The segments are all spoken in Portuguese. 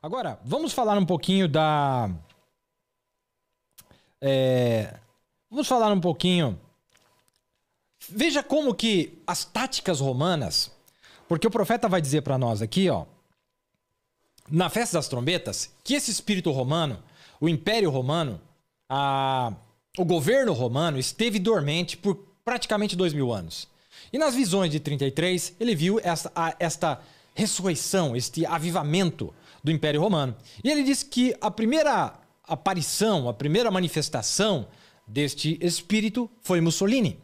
Agora, vamos falar um pouquinho da... Vamos falar um pouquinho... Veja como que as táticas romanas... Porque o profeta vai dizer para nós aqui, ó, na festa das trombetas, que esse espírito romano, o Império Romano, o governo romano esteve dormente por praticamente 2000 anos. E nas visões de 33, ele viu esta ressurreição, este avivamento do Império Romano. E ele diz que a primeira aparição, a primeira manifestação deste espírito foi Mussolini.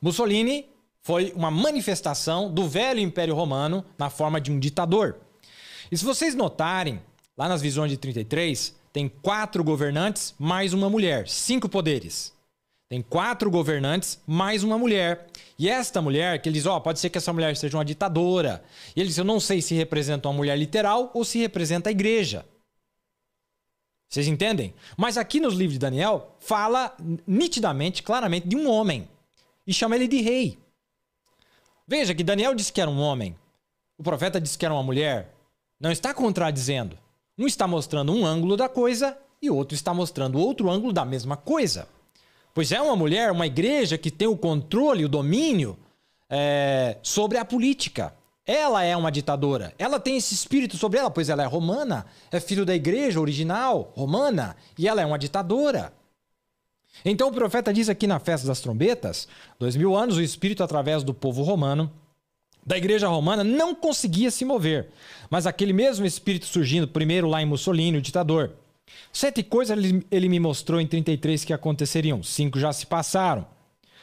Mussolini foi uma manifestação do velho Império Romano na forma de um ditador. E se vocês notarem, lá nas visões de 33, tem 4 governantes mais uma mulher, 5 poderes. Tem 4 governantes mais uma mulher. E esta mulher, que eles dizem, pode ser que essa mulher seja uma ditadora. E eles dizem, eu não sei se representa uma mulher literal ou se representa a igreja. Vocês entendem? Mas aqui nos livros de Daniel, fala nitidamente, claramente, de um homem. E chama ele de rei. Veja que Daniel disse que era um homem. O profeta disse que era uma mulher. Não está contradizendo. Um está mostrando um ângulo da coisa e o outro está mostrando outro ângulo da mesma coisa. Pois é uma mulher, uma igreja que tem o controle, o domínio sobre a política. Ela é uma ditadora. Ela tem esse espírito sobre ela, pois ela é romana, é filho da igreja original romana e ela é uma ditadora. Então o profeta diz aqui na festa das trombetas, 2000 anos, o espírito através do povo romano, da igreja romana, não conseguia se mover. Mas aquele mesmo espírito surgindo primeiro lá em Mussolini, o ditador. 7 coisas ele me mostrou em 33 que aconteceriam. 5 já se passaram.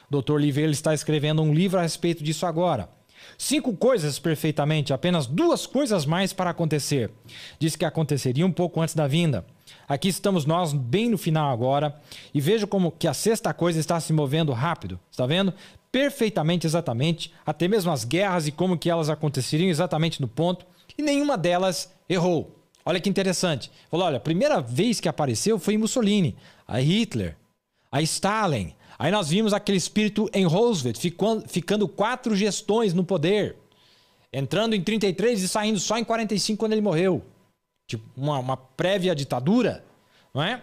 O Dr. Oliveira está escrevendo um livro a respeito disso agora. 5 coisas perfeitamente, apenas 2 coisas mais para acontecer. Diz que aconteceria um pouco antes da vinda. Aqui estamos nós bem no final agora e vejo como que a 6ª coisa está se movendo rápido. Está vendo? Perfeitamente, exatamente, até mesmo as guerras e como que elas aconteceriam exatamente no ponto e nenhuma delas errou. Olha que interessante. Falou, olha, a primeira vez que apareceu foi em Mussolini, a Hitler, a Stalin. Aí nós vimos aquele espírito em Roosevelt ficando 4 gestões no poder, entrando em 33 e saindo só em 45 quando ele morreu. Tipo, uma prévia ditadura, não é?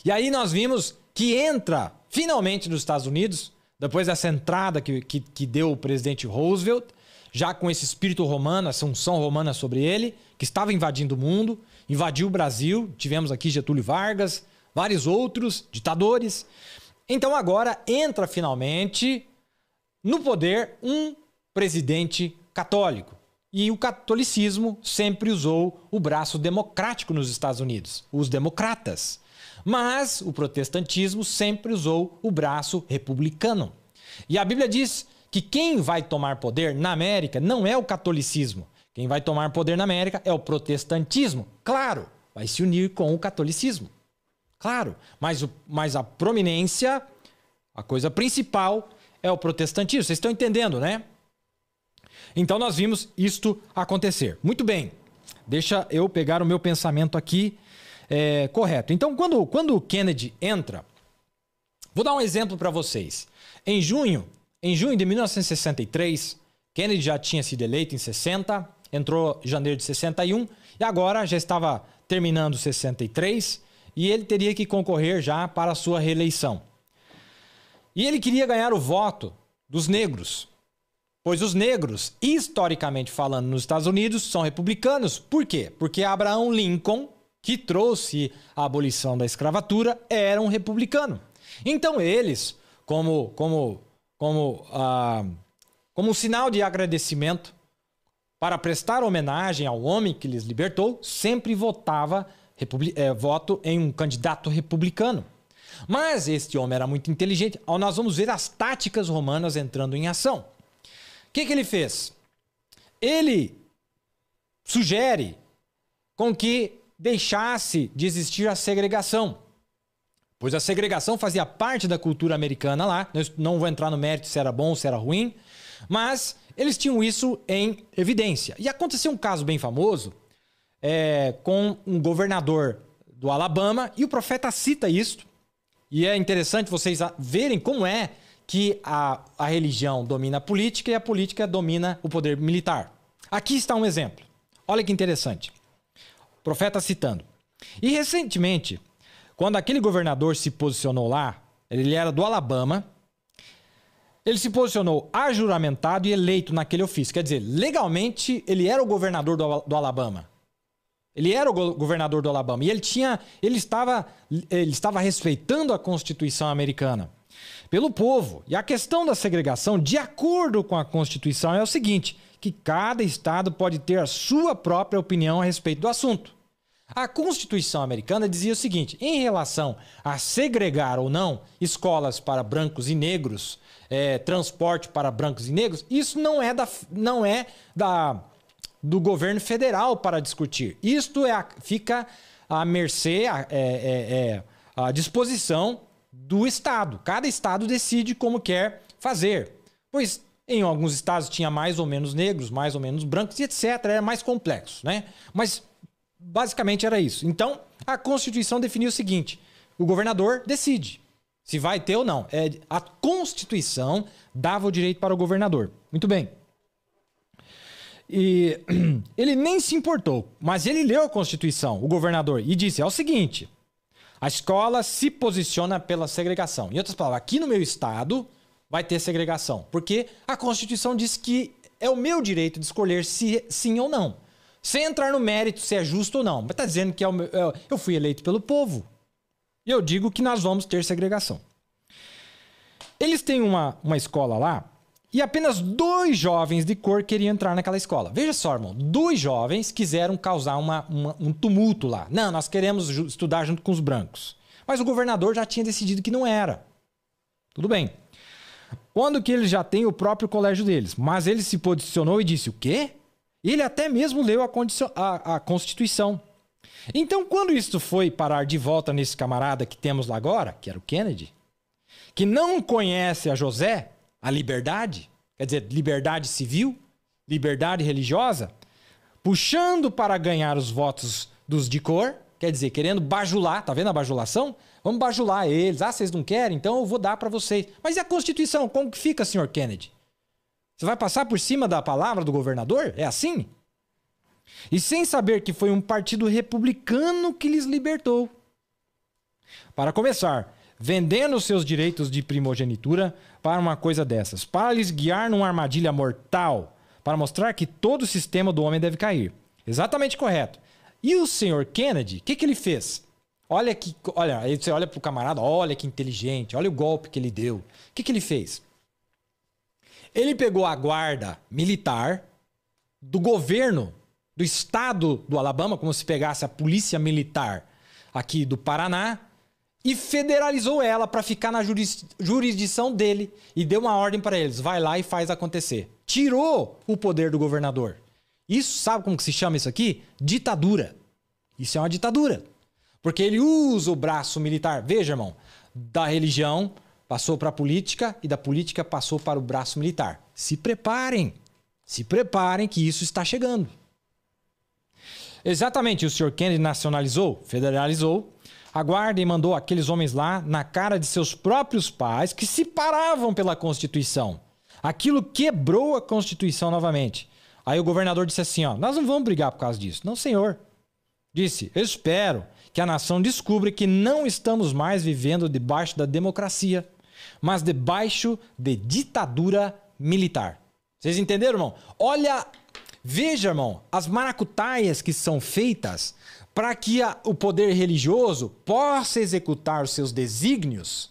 E aí nós vimos que entra finalmente nos Estados Unidos, depois dessa entrada que deu o presidente Roosevelt, já com esse espírito romano, essa unção romana sobre ele, que estava invadindo o mundo, invadiu o Brasil, tivemos aqui Getúlio Vargas, vários outros ditadores. Então agora entra finalmente no poder um presidente católico. E o catolicismo sempre usou o braço democrático nos Estados Unidos, os democratas. Mas o protestantismo sempre usou o braço republicano. E a Bíblia diz que quem vai tomar poder na América não é o catolicismo. Quem vai tomar poder na América é o protestantismo. Claro, vai se unir com o catolicismo. Claro, mas a prominência, a coisa principal é o protestantismo. Vocês estão entendendo, né? Então nós vimos isto acontecer. Muito bem, deixa eu pegar o meu pensamento aqui correto. Então quando o Kennedy entra, vou dar um exemplo para vocês. Em junho de 1963, Kennedy já tinha sido eleito em 60, entrou em janeiro de 61 e agora já estava terminando 63 e ele teria que concorrer já para a sua reeleição. E ele queria ganhar o voto dos negros. Pois os negros, historicamente falando, nos Estados Unidos, são republicanos. Por quê? Porque Abraham Lincoln, que trouxe a abolição da escravatura, era um republicano. Então eles, como um sinal de agradecimento, para prestar homenagem ao homem que lhes libertou, sempre voto em um candidato republicano. Mas este homem era muito inteligente. Nós vamos ver as táticas romanas entrando em ação. O que ele fez? Ele sugere com que deixasse de existir a segregação, pois a segregação fazia parte da cultura americana lá. Eu não vou entrar no mérito se era bom ou se era ruim, mas eles tinham isso em evidência. E aconteceu um caso bem famoso com um governador do Alabama, e o profeta cita isso, e é interessante vocês verem como é que a religião domina a política e a política domina o poder militar. Aqui está um exemplo. Olha que interessante. Profeta citando. E recentemente, quando aquele governador se posicionou lá, ele era do Alabama, ele se posicionou ajuramentado e eleito naquele ofício. Quer dizer, legalmente, ele era o governador do Alabama. Ele era o governador do Alabama. E ele estava respeitando a Constituição americana pelo povo. E a questão da segregação, de acordo com a Constituição, é o seguinte, que cada estado pode ter a sua própria opinião a respeito do assunto. A Constituição americana dizia o seguinte, em relação a segregar ou não escolas para brancos e negros, transporte para brancos e negros, isso não é do governo federal para discutir. Isto fica à mercê, à disposição do estado. Cada estado decide como quer fazer. Pois em alguns estados tinha mais ou menos negros, mais ou menos brancos e etc. Era mais complexo, né? Mas basicamente era isso. Então, a Constituição definiu o seguinte, o governador decide se vai ter ou não. A Constituição dava o direito para o governador. Muito bem. E ele nem se importou, mas ele leu a Constituição, o governador, e disse, é o seguinte, a escola se posiciona pela segregação. Em outras palavras, aqui no meu estado vai ter segregação, porque a Constituição diz que é o meu direito de escolher se sim ou não. Sem entrar no mérito se é justo ou não. Mas está dizendo que eu fui eleito pelo povo. E eu digo que nós vamos ter segregação. Eles têm uma escola lá e apenas 2 jovens de cor queriam entrar naquela escola. Veja só, irmão. 2 jovens quiseram causar um tumulto lá. Não, nós queremos estudar junto com os brancos. Mas o governador já tinha decidido que não era. Tudo bem. Quando que eles já têm o próprio colégio deles. Mas ele se posicionou e disse, o quê? Ele até mesmo leu a Constituição. Então, quando isso foi parar de volta nesse camarada que temos lá agora, que era o Kennedy, que não conhece a José, a liberdade, quer dizer, liberdade civil, liberdade religiosa, puxando para ganhar os votos dos de cor, quer dizer, querendo bajular, tá vendo a bajulação? Vamos bajular eles. Ah, vocês não querem? Então eu vou dar para vocês. Mas e a Constituição? Como que fica, senhor Kennedy? Você vai passar por cima da palavra do governador? É assim? E sem saber que foi um partido republicano que lhes libertou. Para começar, vendendo seus direitos de primogenitura para uma coisa dessas, para lhes guiar numa armadilha mortal, para mostrar que todo o sistema do homem deve cair. Exatamente correto. E o senhor Kennedy, o que ele fez? Olha, aí você olha para o camarada, olha que inteligente, olha o golpe que ele deu. O que ele fez? Ele pegou a guarda militar do governo do estado do Alabama, como se pegasse a polícia militar aqui do Paraná, e federalizou ela para ficar na jurisdição dele e deu uma ordem para eles, vai lá e faz acontecer. Tirou o poder do governador. Isso, sabe como que se chama isso aqui? Ditadura. Isso é uma ditadura. Porque ele usa o braço militar, veja, irmão, da religião passou para a política e da política passou para o braço militar. Se preparem que isso está chegando. Exatamente, o Sr. Kennedy nacionalizou, federalizou a guarda e mandou aqueles homens lá na cara de seus próprios pais que se paravam pela Constituição. Aquilo quebrou a Constituição novamente. Aí o governador disse assim, ó, nós não vamos brigar por causa disso. Não, senhor. Disse, eu espero que a nação descubra que não estamos mais vivendo debaixo da democracia, mas debaixo de ditadura militar. Vocês entenderam, irmão? Olha, veja, irmão, as maracutaias que são feitas para que o poder religioso possa executar os seus desígnios,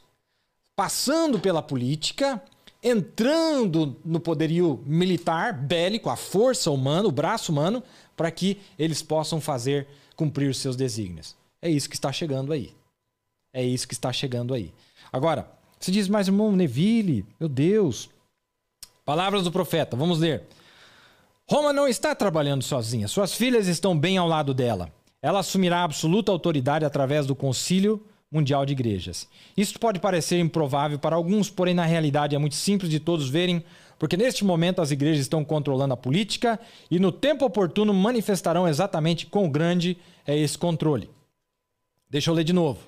passando pela política, entrando no poderio militar, bélico, a força humana, o braço humano, para que eles possam cumprir os seus desígnios. É isso que está chegando aí. É isso que está chegando aí. Agora, você diz, mas irmão Neville, meu Deus. Palavras do profeta, vamos ler. Roma não está trabalhando sozinha. Suas filhas estão bem ao lado dela. Ela assumirá absoluta autoridade através do Concílio Mundial de Igrejas. Isso pode parecer improvável para alguns, porém na realidade é muito simples de todos verem, porque neste momento as igrejas estão controlando a política e no tempo oportuno manifestarão exatamente quão grande é esse controle. Deixa eu ler de novo.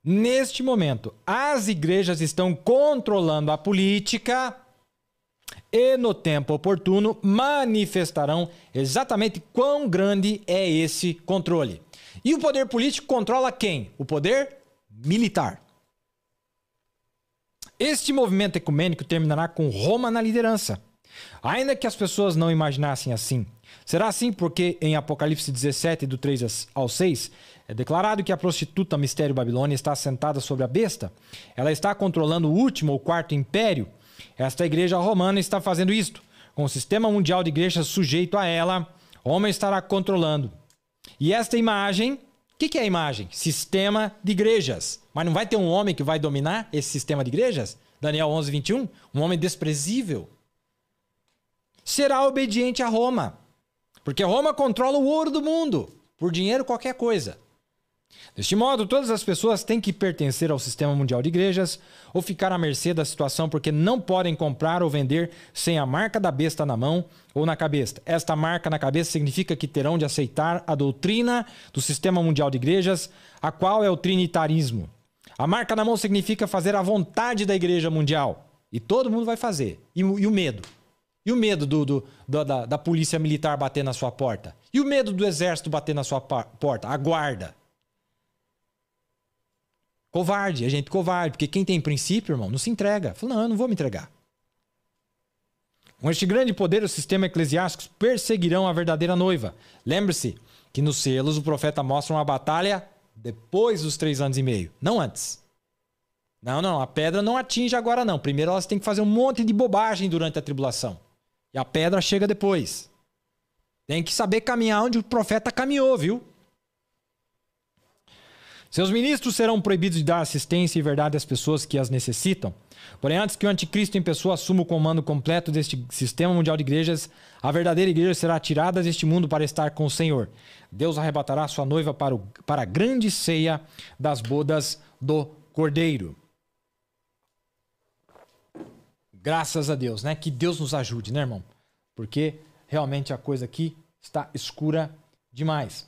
Neste momento, as igrejas estão controlando a política e no tempo oportuno manifestarão exatamente quão grande é esse controle. E o poder político controla quem? O poder militar. Este movimento ecumênico terminará com Roma na liderança. Ainda que as pessoas não imaginassem assim. Será assim porque em Apocalipse 17, do 3 ao 6, é declarado que a prostituta Mistério Babilônia está sentada sobre a besta. Ela está controlando o último ou quarto império. Esta igreja romana está fazendo isto. Com o sistema mundial de igrejas sujeito a ela, Roma estará controlando. E esta imagem, o que é a imagem? Sistema de igrejas. Mas não vai ter um homem que vai dominar esse sistema de igrejas? Daniel 11, 21. Um homem desprezível. Será obediente a Roma. Porque Roma controla o ouro do mundo. Por dinheiro, qualquer coisa. Deste modo, todas as pessoas têm que pertencer ao sistema mundial de igrejas ou ficar à mercê da situação porque não podem comprar ou vender sem a marca da besta na mão ou na cabeça. Esta marca na cabeça significa que terão de aceitar a doutrina do sistema mundial de igrejas, a qual é o trinitarismo. A marca na mão significa fazer a vontade da igreja mundial. E todo mundo vai fazer. E o medo? E o medo da polícia militar bater na sua porta? E o medo do exército bater na sua porta? A guarda. Covarde, é gente covarde. Porque quem tem princípio, irmão, não se entrega. Fala, não, eu não vou me entregar. Com este grande poder, os sistemas eclesiásticos perseguirão a verdadeira noiva. Lembre-se que nos selos o profeta mostra uma batalha depois dos 3 anos e meio, não antes. Não, a pedra não atinge agora não. Primeiro elas têm que fazer um monte de bobagem durante a tribulação. E a pedra chega depois. Tem que saber caminhar onde o profeta caminhou, viu? Seus ministros serão proibidos de dar assistência e verdade às pessoas que as necessitam. Porém, antes que o anticristo em pessoa assuma o comando completo deste sistema mundial de igrejas, a verdadeira igreja será tirada deste mundo para estar com o Senhor. Deus arrebatará sua noiva para a grande ceia das bodas do Cordeiro. Graças a Deus, né? Que Deus nos ajude, né, irmão? Porque realmente a coisa aqui está escura demais.